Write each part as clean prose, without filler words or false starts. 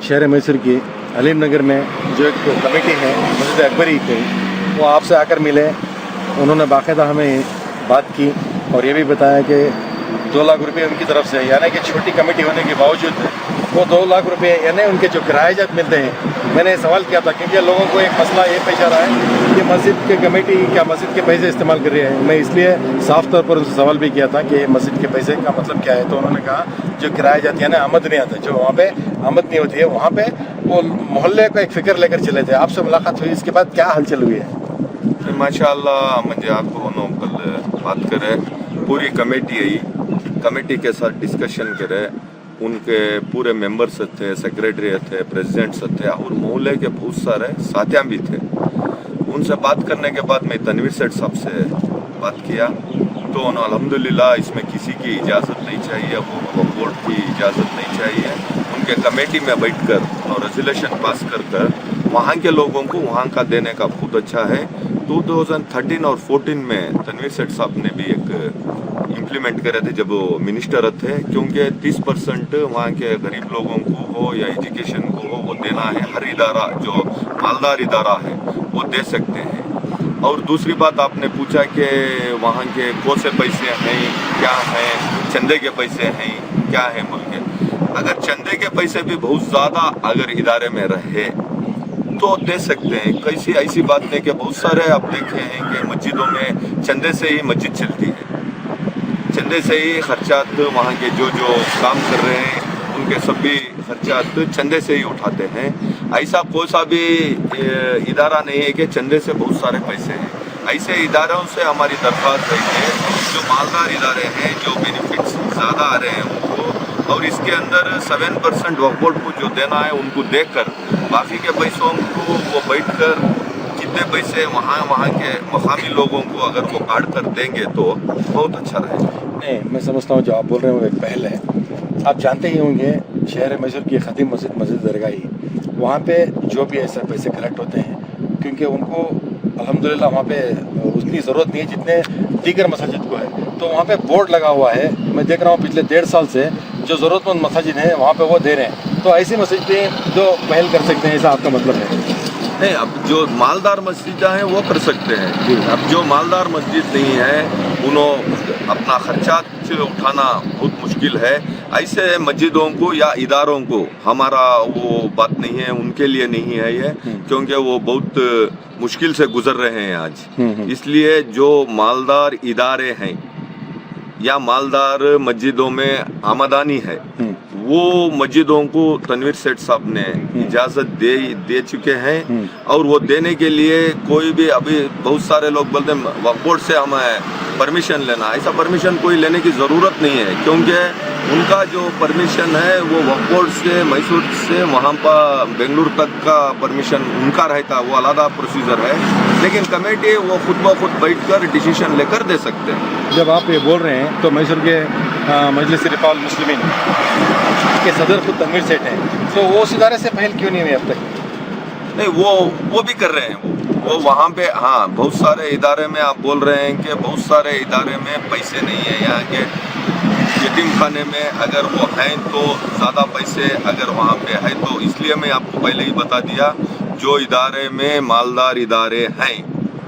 शहर मैसूर की अलीम नगर में जो एक कमेटी है मस्जिद अकबरी की, वो आपसे आकर मिले। उन्होंने बाकायदा हमें बात की और ये भी बताया कि 2 लाख रुपए उनकी तरफ से, यानी कि छोटी कमेटी होने के बावजूद वो 2 लाख रुपए यानी उनके जो किरायाजात मिलते हैं। मैंने सवाल किया था क्योंकि लोगों को एक मसला ये पेश आ रहा है कि मस्जिद की कमेटी क्या मस्जिद के पैसे इस्तेमाल कर रही है। मैं इसलिए साफ तौर पर उनसे सवाल भी किया था कि मस्जिद के पैसे का मतलब क्या है। तो उन्होंने कहा जो किरायाजात यानी आमद नहीं आता, जो वहाँ पे आमद नहीं होती है, वहाँ पे वो मोहल्ले को एक फिक्र लेकर चले थे। आपसे मुलाकात हुई, इसके बाद क्या हलचल हुई है? माशाअल्लाह म्हणजे आपण कल बात करे पूरी कमेटी आई, कमेटी के साथ डिस्कशन करे, उनके पूरे मेंबर्स थे, सेक्रेटरी थे, प्रेसिडेंट्स थे और मोहल्ले के बहुत सारे साथियाँ भी थे। उनसे बात करने के बाद मैं तनवीर सेठ साहब से बात किया तो अल्हम्दुलिल्लाह इसमें किसी की इजाज़त नहीं चाहिए, वो बोर्ड की इजाज़त नहीं चाहिए। उनके कमेटी में बैठकर और रेजोल्यूशन पास कर वहाँ के लोगों को वहाँ का देने का बहुत अच्छा है। 2013 और 14 में तनवीर सेठ साहब ने भी एक इम्प्लीमेंट करे थे जब वो मिनिस्टर थे, क्योंकि 30% वहाँ के गरीब लोगों को हो या एजुकेशन को हो वो देना है। हर इदारा जो मालदार इदारा है वो दे सकते हैं। और दूसरी बात आपने पूछा कि वहाँ के कौन से पैसे हैं, क्या हैं, चंदे के पैसे हैं, क्या है बोल के। अगर चंदे के पैसे भी बहुत ज़्यादा अगर इदारे में रहे तो दे सकते हैं। कैसी ऐसी बात नहीं कि बहुत सारे आप देखे हैं कि मस्जिदों में चंदे से ही मस्जिद चलती है, चंदे से ही खर्चात वहाँ के जो काम कर रहे हैं उनके सभी खर्चात चंदे से ही उठाते हैं। ऐसा कोई सा भी इदारा नहीं है कि चंदे से बहुत सारे पैसे हैं। ऐसे इदारों से हमारी दरख्वास्त है कि जो मालदार इदारे हैं, जो बेनिफिट्स ज़्यादा आ रहे हैं उनको, और इसके अंदर 7% वक्फ बोर्ड को जो देना है उनको देकर बाकी के पैसों को वो बैठकर कितने पैसे वहाँ के मकामी लोगों को अगर वो काट कर देंगे तो बहुत अच्छा रहेगा। नहीं, मैं समझता हूँ जो आप बोल रहे हैं वो एक पहल है। आप जानते ही होंगे शहर मैसूर की खतीम मस्जिद दरगाही, वहाँ पे जो भी ऐसे पैसे कलेक्ट होते हैं, क्योंकि उनको अल्हम्दुलिल्लाह वहाँ पे उतनी ज़रूरत नहीं है जितने दीगर मसाजिद को है। तो वहाँ पे बोर्ड लगा हुआ है, मैं देख रहा हूँ पिछले 1.5 साल से जो ज़रूरतमंद मसाजिद हैं वहाँ पे वो दे रहे हैं। तो ऐसी मस्जिदें जो पहल कर सकते हैं, ऐसा आपका मतलब है? नहीं, अब जो मालदार मस्जिद हैं वो कर सकते हैं। अब जो मालदार मस्जिद नहीं है उन्होंने अपना खर्चा उठाना बहुत मुश्किल है। ऐसे मस्जिदों को या इदारों को हमारा वो बात नहीं है, उनके लिए नहीं है ये, क्योंकि वो बहुत मुश्किल से गुजर रहे हैं आज। इसलिए जो मालदार इदारे हैं या मालदार मस्जिदों में आमदनी है वो मस्जिदों को तनवीर सेठ साहब ने इजाज़त दे चुके हैं। और वो देने के लिए कोई भी, अभी बहुत सारे लोग बोलते हैं वक्फ बोर्ड से हमें परमिशन लेना, ऐसा परमिशन कोई लेने की ज़रूरत नहीं है, क्योंकि उनका जो परमिशन है वो वक्फ बोर्ड से मैसूर से वहाँ पर बेंगलुरु तक का परमिशन उनका रहता है, वो अलग प्रोसीजर है। लेकिन कमेटी वो खुद ब खुद बैठ कर डिसीजन लेकर दे सकते हैं। जब आप ये बोल रहे हैं तो मैसूर के मजलिस रिफाल मुस्लिमीन के सदर खुद तनवीर सेठ हैं, तो वो उस इदारे से पहल क्यों नहीं हुई अब तक? नहीं, वो भी कर रहे हैं। वो वहाँ पे, हाँ, बहुत सारे इदारे में आप बोल रहे हैं कि बहुत सारे इदारे में पैसे नहीं है। यहाँ के यतीम खाने में अगर वो हैं तो ज़्यादा पैसे अगर वहाँ पे है, तो इसलिए मैं आपको पहले ही बता दिया जो इदारे में मालदार इदारे हैं,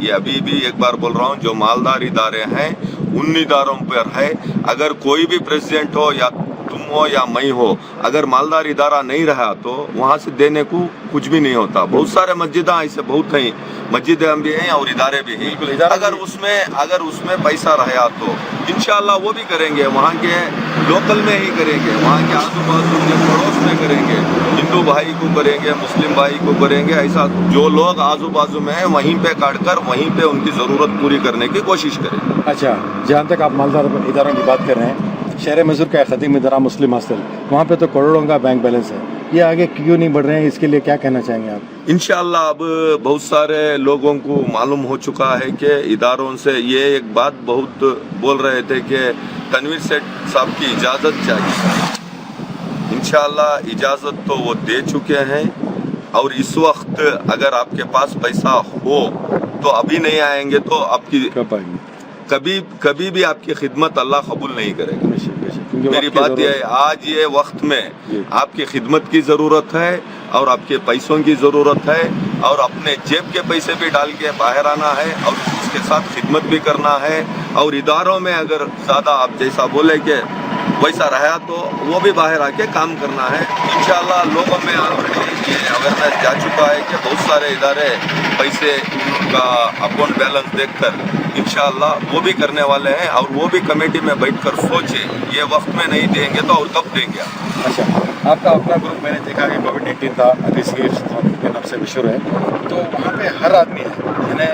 ये अभी भी एक बार बोल रहा हूँ, जो मालदार इदारे हैं उन इदारों पर है। अगर कोई भी प्रेसिडेंट हो या तुम हो या मैं हो, अगर मालदार इदारा नहीं रहा तो वहाँ से देने को कुछ भी नहीं होता। बहुत सारे मस्जिदें ऐसे बहुत हैं, मस्जिदें भी हैं और इदारे भी हैं। अगर उसमें पैसा रहा तो इंशाअल्लाह वो भी करेंगे, वहाँ के लोकल में ही करेंगे, वहाँ के आजू बाजू के पड़ोस में करेंगे, हिंदू भाई को करेंगे, मुस्लिम भाई को करेंगे। ऐसा जो लोग आजू बाजू में हैं वहीं पे काट कर वहीं पे उनकी ज़रूरत पूरी करने की कोशिश करें। अच्छा, जहाँ तक आप मालदार इदारों की बात कर रहे हैं, शहर मैसूर का खतीम इदारा मुस्लिम हॉस्टल, वहाँ पे तो करोड़ों का बैंक बैलेंस है, ये आगे क्यों नहीं बढ़ रहे हैं? इसके लिए क्या कहना चाहेंगे आप? इंशाअल्लाह अब बहुत सारे लोगों को मालूम हो चुका है कि इदारों से ये एक बात बहुत बोल रहे थे कि तनवीर सेठ साहब की इजाज़त चाहिए। इंशाअल्लाह इजाज़त तो वो दे चुके हैं। और इस वक्त अगर आपके पास पैसा हो तो अभी नहीं आएंगे तो आपकी कब आएंगे? कभी भी आपकी खिदमत अल्लाह कबूल नहीं करेगा। क्योंकि मेरी वक्त की बात यह ज़रूरत है, आज ये वक्त में जी। आपकी खिदमत की ज़रूरत है और आपके पैसों की ज़रूरत है और अपने जेब के पैसे भी डाल के बाहर आना है और उसके साथ खिदमत भी करना है। और इदारों में अगर ज़्यादा आप जैसा बोले कि वैसा रहा तो वो भी बाहर आके काम करना है। इंशाल्लाह लोगों में ऑलरेडी ये अवेयरनेस जा चुका है कि बहुत सारे इदारे पैसे उनका अकाउंट बैलेंस देखकर इंशाल्लाह वो भी करने वाले हैं और वो भी कमेटी में बैठकर सोचे ये वक्त में नहीं देंगे तो और कब देंगे। अच्छा, आपका अपना ग्रुप मैंने देखा कि कोविड-19 था, ऋषिकेश के नाम से मशहूर है, तो वहाँ पे हर आदमी है, यानी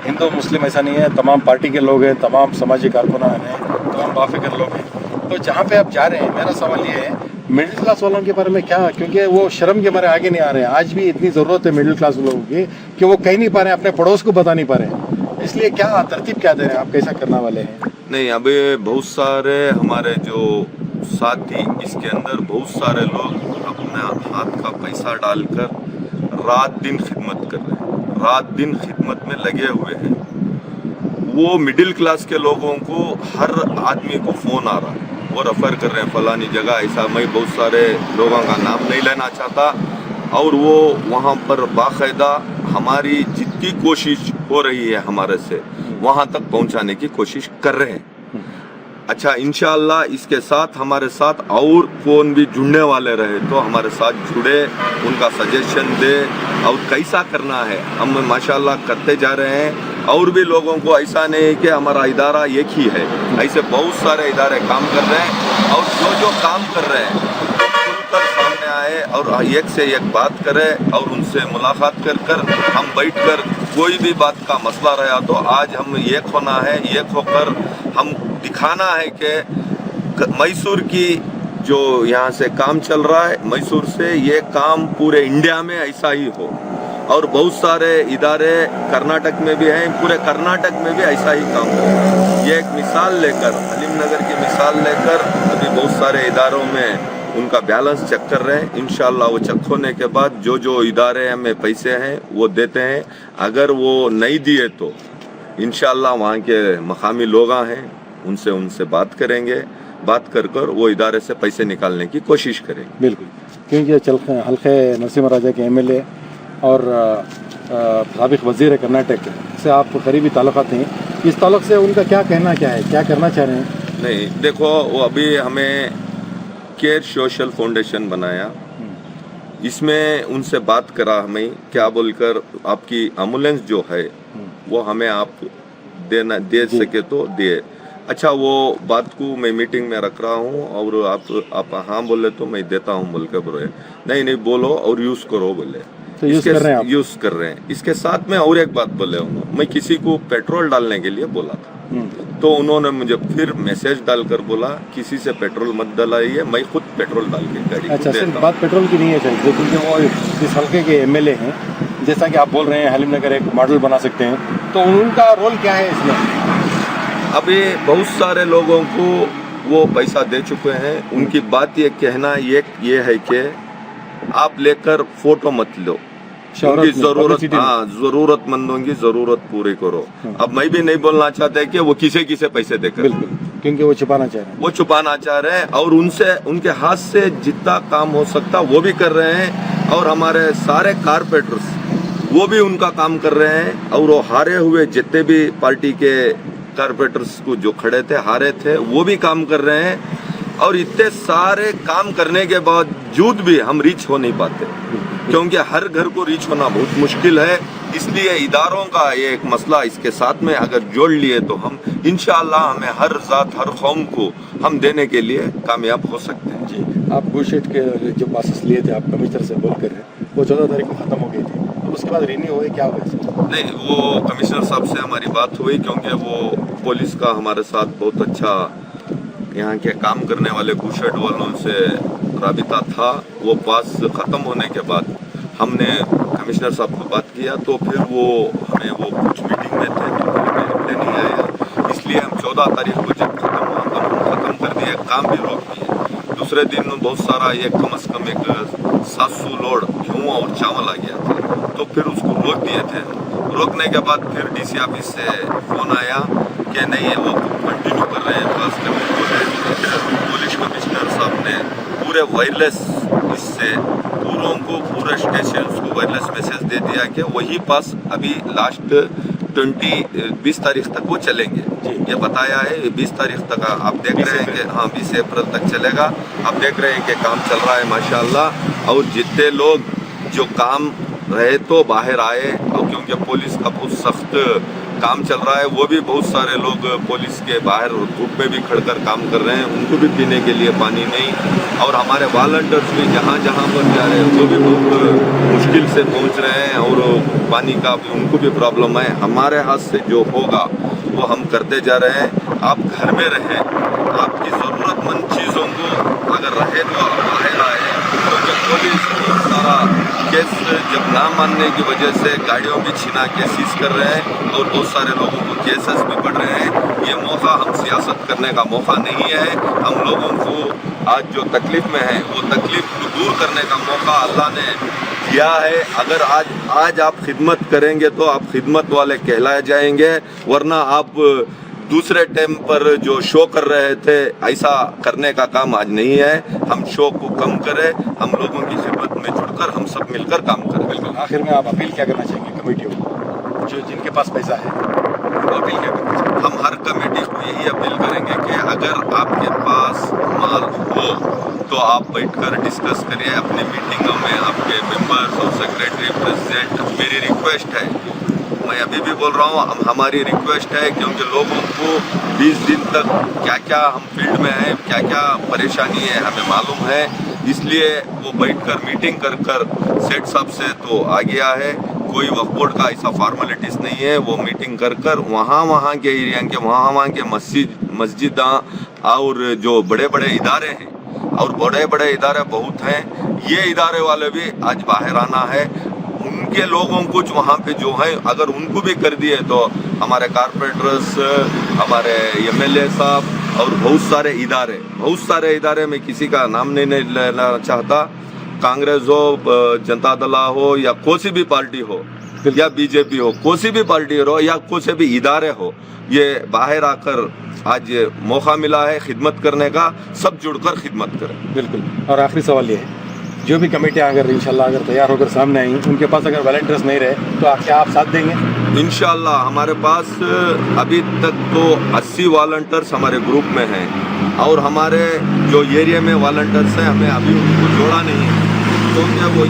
हिंदू मुस्लिम ऐसा नहीं है, तमाम पार्टी के लोग हैं, तमाम समाजी कारकुनान हैं, तमाम बाफिकर लोग हैं। तो जहाँ पे आप जा रहे हैं, मेरा सवाल ये है मिडिल क्लास वालों के बारे में क्या, क्योंकि वो शर्म के मारे आगे नहीं आ रहे हैं। आज भी इतनी ज़रूरत है मिडिल क्लास लोगों की कि वो कह नहीं पा रहे हैं, अपने पड़ोस को बता नहीं पा रहे हैं, इसलिए क्या तरतीब क्या दे रहे हैं आप, कैसा करने वाले हैं? नहीं, अभी बहुत सारे हमारे जो साथी इसके अंदर बहुत सारे लोग अपना हाथ का पैसा डालकर रात दिन खिदमत कर रहे हैं, रात दिन खिदमत में लगे हुए हैं। वो मिडिल क्लास के लोगों को हर आदमी को फ़ोन आ रहा है, वो रेफर कर रहे हैं फलानी जगह ऐसा। मैं बहुत सारे लोगों का नाम नहीं लेना चाहता और वो वहाँ पर बाकायदा हमारी जितनी कोशिश हो रही है हमारे से वहाँ तक पहुँचाने की कोशिश कर रहे हैं। अच्छा, इंशाअल्लाह इसके साथ हमारे साथ और कौन भी जुड़ने वाले रहे तो हमारे साथ जुड़े, उनका सजेशन दे और कैसा करना है हम माशाअल्लाह करते जा रहे हैं। और भी लोगों को ऐसा नहीं है कि हमारा इदारा एक ही है, ऐसे बहुत सारे इदारे काम कर रहे हैं और जो काम कर रहे हैं खुलकर सामने आए और एक से एक बात करें और उनसे मुलाकात कर हम बैठकर कोई भी बात का मसला रहा तो आज हम एक होना है, एक होकर हम दिखाना है कि मैसूर की जो यहाँ से काम चल रहा है, मैसूर से ये काम पूरे इंडिया में ऐसा ही हो। और बहुत सारे इदारे कर्नाटक में भी हैं, पूरे कर्नाटक में भी ऐसा ही काम हो। ये एक मिसाल लेकर, हलीम नगर की मिसाल लेकर अभी बहुत सारे इदारों में उनका बैलेंस चेक कर रहे हैं। इंशाल्लाह वो चेक होने के बाद जो इदारे में पैसे हैं वो देते हैं, अगर वो नहीं दिए तो इंशाल्लाह वहाँ के मकामी लोग हैं उनसे बात करेंगे, बात कर वो इदारे से पैसे निकालने की कोशिश करेंगे। बिल्कुल, क्योंकि हल्के नरसिम्हा राजा के एमएलए और साबिक वज़ीर कर्नाटक से आप करीबी ताल्लुकात हैं, इस ताल्लुक से उनका क्या कहना क्या है, क्या करना चाह रहे हैं? नहीं, देखो वो अभी हमें केयर सोशल फाउंडेशन बनाया, इसमें उनसे बात करा हमें क्या बोलकर आपकी एम्बुलेंस जो है वो हमें आप दे सके तो दे। अच्छा, वो बात को मैं मीटिंग में रख रहा हूँ और आप हाँ बोले तो मैं देता हूँ बोल के बोले, नहीं बोलो और यूज़ करो बोले, तो यूज़ कर रहे हैं। इसके साथ में और एक बात बोले उन्होंने, मैं किसी को पेट्रोल डालने के लिए बोला था तो उन्होंने मुझे फिर मैसेज डालकर बोला किसी से पेट्रोल मत डलाइए, मैं खुद पेट्रोल डाल के गाड़ी को देता हूं। सिर्फ बात पेट्रोल की नहीं है सर, क्योंकि वो इस हल्के के एमएलए हैं, जैसा कि आप बोल रहे हैं हलीम नगर एक मॉडल बना सकते हैं, तो उनका रोल क्या है इसमें? अभी बहुत सारे लोगों को वो पैसा दे चुके हैं, उनकी बात ये कहना ये है कि आप लेकर फोटो मत लो, उनकी जरूरतमंदों की जरूरत पूरी करो। अब मैं भी नहीं बोलना चाहता कि वो किसे पैसे देकर, बिल्कुल, क्योंकि वो छुपाना चाह रहे हैं और उनके हाथ से जितना काम हो सकता वो भी कर रहे हैं। और हमारे सारे कारपोरेटर्स वो भी उनका काम कर रहे हैं और वो हारे हुए जितने भी पार्टी के कारपोरेटर्स को जो खड़े थे हारे थे वो भी काम कर रहे हैं। और इतने सारे काम करने के बावजूद भी हम रीच हो नहीं पाते, क्योंकि हर घर को रीच होना बहुत मुश्किल है। इसलिए इदारों का ये एक मसला इसके साथ में अगर जोड़ लिए तो हम इंशाअल्लाह हमें हर जात हर कौम को हम देने के लिए कामयाब हो सकते हैं। जी, आप गुलशेट के जो पासेस लिए थे आप कमिश्नर से बोलकर, वो 14 तारीख को ख़त्म हो गई थी, तो उसके बाद रिन्यू हुए, क्या हुआ? नहीं, वो कमिश्नर साहब से हमारी बात हुई, क्योंकि वो पुलिस का हमारे साथ बहुत अच्छा यहाँ के काम करने वाले गुलशेट वालों से राबिता था। वो पास ख़त्म होने के बाद हमने कमिश्नर साहब को बात किया तो फिर वो हमें वो कुछ मीटिंग में थे तो रिप्लाई नहीं आया, इसलिए हम 14 तारीख को जब ख़त्म हुआ तब हम ख़त्म कर दिए, काम भी रोक दिए। दूसरे दिन बहुत सारा कम से कम 700 लोड गेहूँ और चावल आ गया था, तो फिर उसको रोक दिए थे। रोकने के बाद फिर डीसी ऑफिस से फ़ोन आया कि नहीं है वो कंटिन्यू कर रहे हैं। खास करके जो है पुलिस कमिश्नर साहब ने पूरे वायरलेस इससे पूरों को पूरे स्टेशन को वायरलेस मैसेज दे दिया कि वही पास अभी लास्ट 20 तारीख तक वो चलेंगे। ये बताया है 20 तारीख तक आप देख रहे हैं कि हाँ 20 अप्रैल तक चलेगा। आप देख रहे हैं कि काम चल रहा है माशाल्लाह। और जितने लोग जो काम रहे तो बाहर आए, और क्योंकि पुलिस का बहुत सख्त काम चल रहा है, वो भी बहुत सारे लोग पुलिस के बाहर धूप में भी खड़कर काम कर रहे हैं, उनको भी पीने के लिए पानी नहीं। और हमारे वॉलंटियर्स भी जहाँ जहाँ पर जा रहे हैं वो भी बहुत मुश्किल से पहुँच रहे हैं, और पानी का भी उनको भी प्रॉब्लम है। हमारे हाथ से जो होगा वो हम करते जा रहे हैं। आप घर में रहें, आपकी ज़रूरतमंद चीज़ों को अगर रहे तो आप बाहर आए, क्योंकि पुलिस बहुत सारा केस जब ना मानने की वजह से गाड़ियों भी छिना के सीज कर रहे हैं, और बहुत सारे लोगों को केसेस भी बढ़ रहे हैं। ये मौका हम सियासत करने का मौका नहीं है। हम लोगों को आज जो तकलीफ में है वो तकलीफ को दूर करने का मौका अल्लाह ने दिया है। अगर आज आप खिदमत करेंगे तो आप खिदमत वाले कहलाए जाएंगे, वरना आप दूसरे टाइम पर जो शो कर रहे थे ऐसा करने का काम आज नहीं है। हम शो को कम करें, हम लोगों की खिदमत में जुड़कर हम सब मिलकर काम करें। बिल्कुल। आखिर में आप अपील क्या करना चाहेंगे कमेटियों को, जो जिनके पास पैसा है, वो अपील क्या करना चाहेंगे? हम हर कमेटी को यही अपील करेंगे कि अगर आपके पास माल हो तो आप बैठकर डिस्कस करिए अपनी मीटिंगों में आपके मेंबर्स और सेक्रेटरी प्रेसिडेंट। मेरी रिक्वेस्ट है, मैं अभी भी बोल रहा हूँ, हमारी रिक्वेस्ट है, क्योंकि लोगों को 20 दिन तक क्या क्या हम फील्ड में हैं, क्या क्या परेशानी है हमें मालूम है, इसलिए वो बैठकर मीटिंग कर सेठ साहब से तो आ गया है। कोई वक्फ बोर्ड का ऐसा फॉर्मेलिटीज़ नहीं है। वो मीटिंग कर वहाँ के एरिया के वहाँ के मस्जिद और जो बड़े बड़े इदारे हैं, और बड़े बड़े इदारे बहुत हैं, ये इदारे वाले भी आज बाहर आना है। उनके लोगों को वहाँ पे जो है अगर उनको भी कर दिए तो हमारे कारपोरेटर्स, हमारे MLA साहब और बहुत सारे इदारे में किसी का नाम नहीं लेना चाहता, कांग्रेस हो, जनता दल हो, या कोई भी पार्टी हो, या BJP हो, कोई भी पार्टी हो, या कोई भी इदारे हो, ये बाहर आकर आज मौका मिला है खिदमत करने का। सब जुड़कर खिदमत करें। बिल्कुल। और आखिरी सवाल ये है, जो भी कमेटियाँ अगर इंशाल्लाह अगर तैयार होकर सामने आई, उनके पास अगर वॉलंटियर्स नहीं रहे तो क्या आप साथ देंगे? इंशाल्लाह हमारे पास अभी तक तो 80 वॉलंटियर्स हमारे ग्रुप में हैं, और हमारे जो एरिया में वॉलंटियर्स हैं हमें अभी उनको जोड़ा नहीं है, क्योंकि वो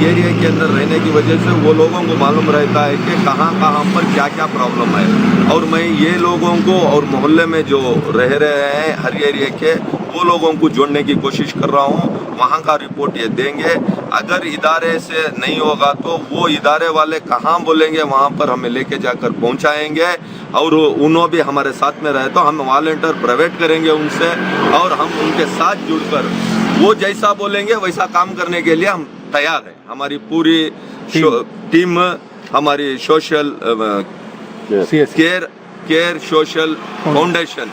एरिया के अंदर रहने की वजह से वो लोगों को मालूम रहता है कि कहाँ पर क्या क्या प्रॉब्लम है। और मैं ये लोगों को और मोहल्ले में जो रह रहे हैं हर एरिया के, वो लोगों को जोड़ने की कोशिश कर रहा हूँ। वहाँ का रिपोर्ट ये देंगे। अगर इदारे से नहीं होगा तो वो इदारे वाले कहाँ बोलेंगे वहाँ पर हमें लेके जाकर पहुँचाएंगे, और उन्होंने भी हमारे साथ में रहे तो हम वॉलंटियर प्रोवाइड करेंगे उनसे, और हम उनके साथ जुड़कर वो जैसा बोलेंगे वैसा काम करने के लिए हम तैयार हैं। हमारी पूरी टीम, हमारी सोशल केयर सोशल फाउंडेशन,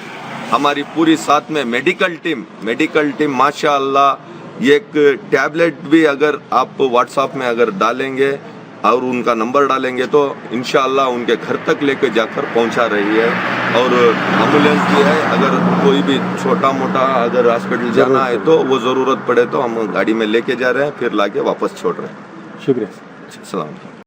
हमारी पूरी साथ में मेडिकल टीम माशाअल्लाह। एक टैबलेट भी अगर आप व्हाट्सएप में अगर डालेंगे और उनका नंबर डालेंगे तो इंशाअल्लाह उनके घर तक लेके जाकर पहुंचा रही है। और एम्बुलेंस भी है, अगर कोई भी छोटा मोटा अगर हॉस्पिटल जाना है तो वो ज़रूरत पड़े तो हम गाड़ी में लेके जा रहे हैं, फिर लाके वापस छोड़ रहे हैं। शुक्रिया। सलाम।